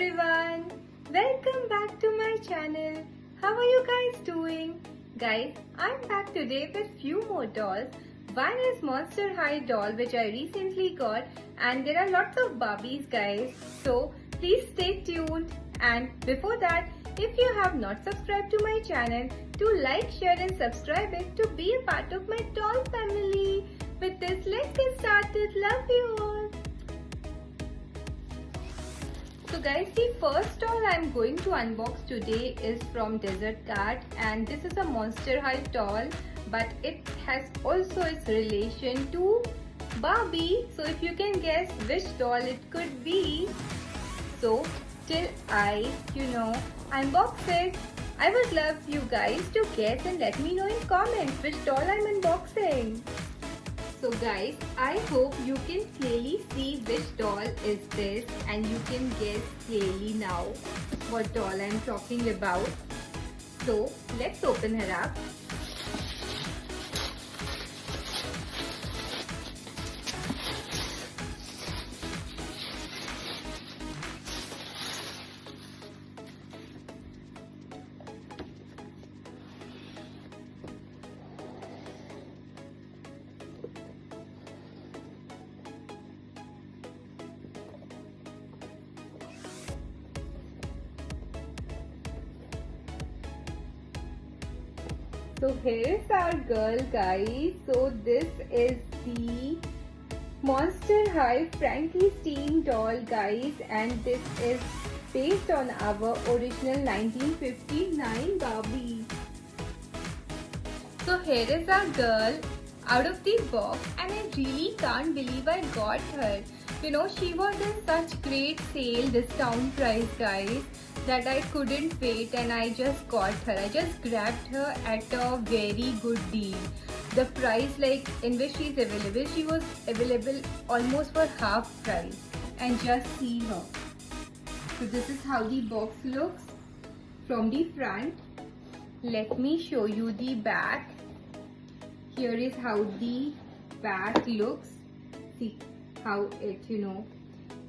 everyone, welcome back to my channel. How are you guys doing? Guys, I'm back today with few more dolls. One is Monster High doll which I recently got, and there are lots of Barbies guys. So please stay tuned, and before that, if you have not subscribed to my channel, do like, share and subscribe it to be a part of my doll family. With this, let's get started. Love you all. So guys, the first doll I'm going to unbox today is from Desert Cat, and this is a Monster High doll, but it has also its relation to Barbie. So if you can guess which doll it could be, so till I unbox it, I would love you guys to guess and let me know in comments which doll I'm unboxing. So guys, I hope you can clearly see which doll is this, and you can guess clearly now what doll I'm talking about. So let's open her up. So here is our girl guys. So this is the Monster High Frankenstein doll guys, and this is based on our original 1959 Barbie. So here is our girl out of the box, and I really can't believe I got her. She was in such great sale discount price guys that I couldn't wait, and I just got her. I just grabbed her at a very good deal. The price in which she is available, she was available almost for half price. And just see her. So this is how the box looks from the front. Let me show you the back. Here is how the back looks. See how it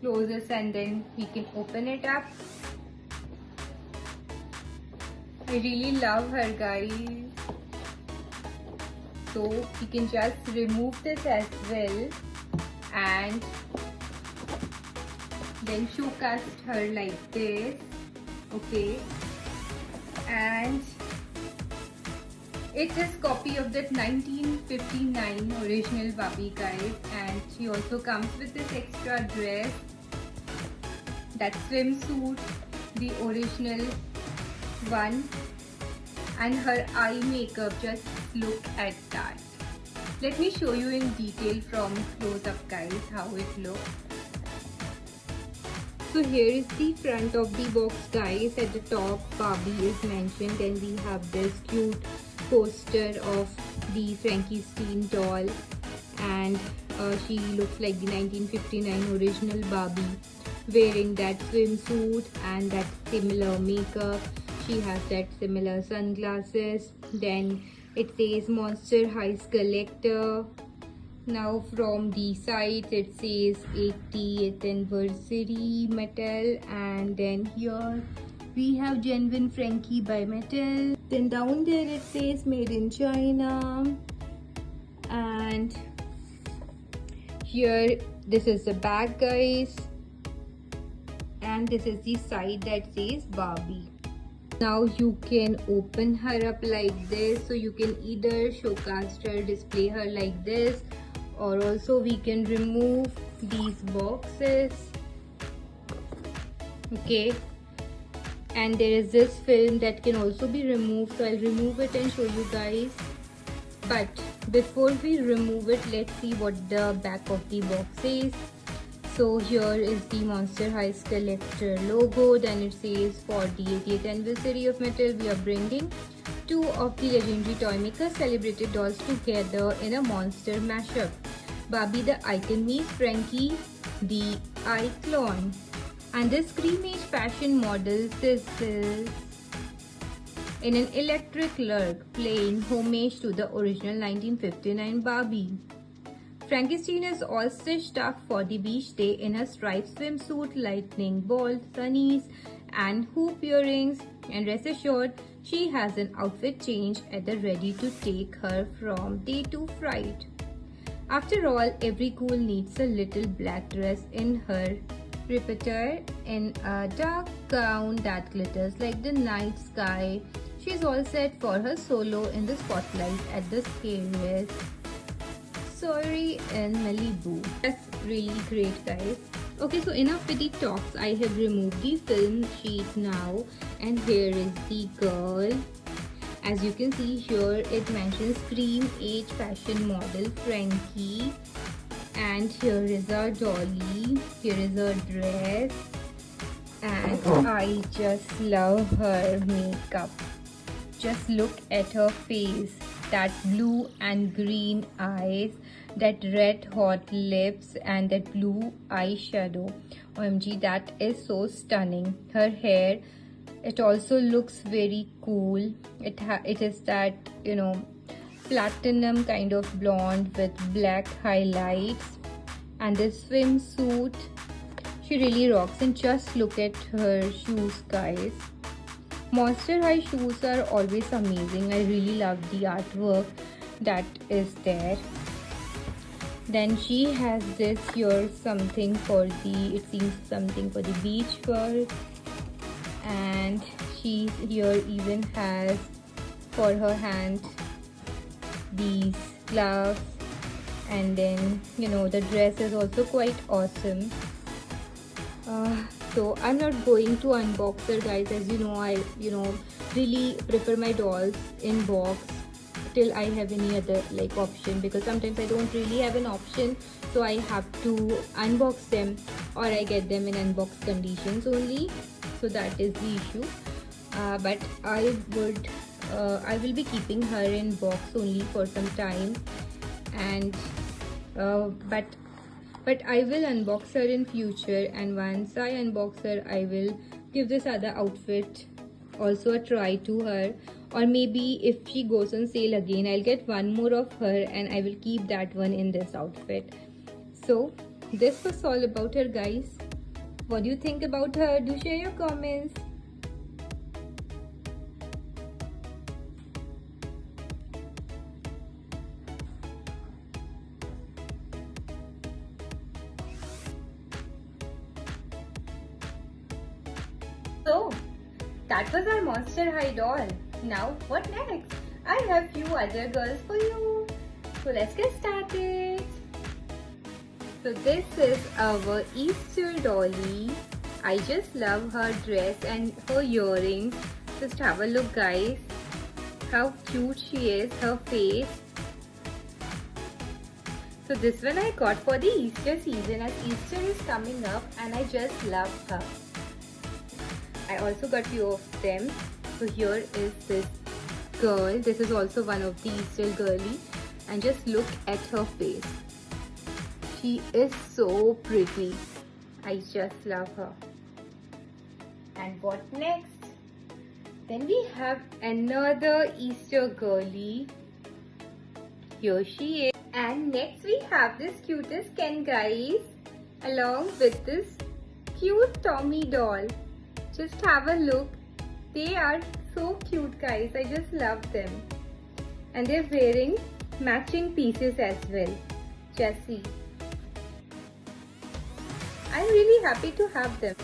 closes, and then we can open it up. I really love her guys. So you can just remove this as well, and then showcase her like this. Okay, and it is copy of that 1959 original Barbie guys, and she also comes with this extra dress, that swimsuit, the original one, and her eye makeup. Just look at that. Let me show you in detail from close up guys how it looks. So here is the front of the box guys. At the top Barbie is mentioned, and we have this cute poster of the Frankenstein doll, and she looks like the 1959 original Barbie, wearing that swimsuit and that similar makeup. She has that similar sunglasses. Then it says Monster High Collector. Now from the sides it says 80th anniversary Mattel, and then here we have Genuine Frankie by Mattel. Then down there it says Made in China, and here this is the back guys, and this is the side that says Barbie. Now you can open her up like this, so you can either showcase her, display her like this, or also we can remove these boxes. Okay, and there is this film that can also be removed, so I'll remove it and show you guys. But before we remove it, let's see what the back of the box says. So here is the Monster High Collector logo. Then it says, for the 80th anniversary of Mattel, we are bringing two of the legendary toy makers celebrated dolls together in a monster mashup. Barbie the icon meets Frankie the icon. And this Screamage fashion model sizzles in an electric lurk, playing homage to the original 1959 Barbie. Frankenstein is all stitched up for the beach day in her striped swimsuit, lightning bolt, sunnies, and hoop earrings. And rest assured, she has an outfit change at the ready to take her from day to fright. After all, every cool needs a little black dress in her repertoire, in a dark gown that glitters like the night sky. She's all set for her solo in the spotlight at the scariest Soiree in Malibu. That's really great, guys. Okay, so enough with the talks. I have removed the film sheet now, and here is the girl. As you can see here, it mentions Scream Age fashion model Frankie. And here is our dolly. Here is her dress. And I just love her makeup. Just look at her face. That blue and green eyes, that red hot lips, and that blue eyeshadow. OMG, that is so stunning. Her hair, it also looks very cool. It is that, you know, platinum kind of blonde with black highlights. And this swimsuit, she really rocks. And just look at her shoes, guys. Monster High shoes are always amazing. I really love the artwork that is there. Then she has this here, something for the, it seems something for the beach wear. And she here even has for her hand these gloves. And then, you know, the dress is also quite awesome. So I'm not going to unbox her, guys. As you know, I really prefer my dolls in box till I have any other like option, because sometimes I don't really have an option, so I have to unbox them, or I get them in unboxed conditions only. So that is the issue. But I will be keeping her in box only for some time, and but I will unbox her in future, and once I unbox her, I will give this other outfit also a try to her. Or maybe if she goes on sale again, I'll get one more of her and I will keep that one in this outfit. So this was all about her, guys. What do you think about her? Do share your comments. So, that was our Monster High doll. Now, what next? I have few other girls for you. So, let's get started. So, this is our Easter dolly. I just love her dress and her earrings. Just have a look, guys. How cute she is, her face. So, this one I got for the Easter season, as Easter is coming up, and I just love her. I also got few of them. So here is this girl. This is also one of the Easter girly, and just look at her face. She is so pretty. I just love her. And what next? Then we have another Easter girly. Here she is. And next we have this cutest Ken, guys, along with this cute Tommy doll. Just have a look. They are so cute, guys. I just love them. And they're wearing matching pieces as well. Just see. I'm really happy to have them.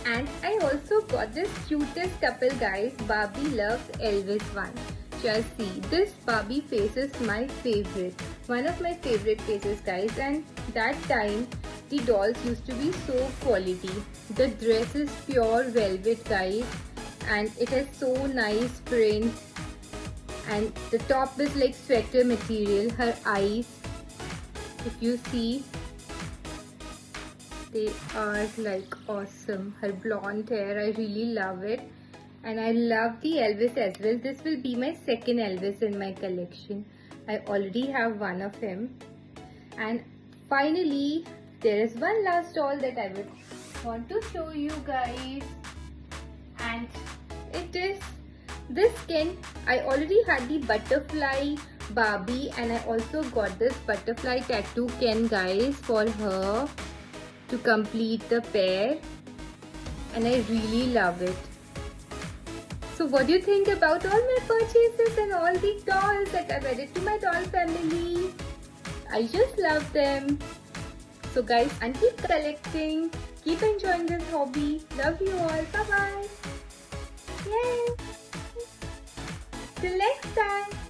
And I also got this cutest couple, guys. Barbie loves Elvis one. Just see. This Barbie face is my favorite. One of my favorite faces, guys. And that time, the dolls used to be so quality. The dress is pure velvet, guys, and it has so nice print, and the top is like sweater material. Her eyes, if you see, they are like awesome. Her blonde hair, I really love it, and I love the Elvis as well. This will be my second Elvis in my collection. I already have one of him. And finally, there is one last doll that I would want to show you, guys, and it is this Ken. I already had the butterfly Barbie, and I also got this butterfly tattoo Ken, guys, for her to complete the pair, and I really love it. So what do you think about all my purchases and all the dolls that I've added to my doll family? I just love them. So guys, and keep collecting, keep enjoying this hobby. Love you all. Bye bye. Yay. Till next time.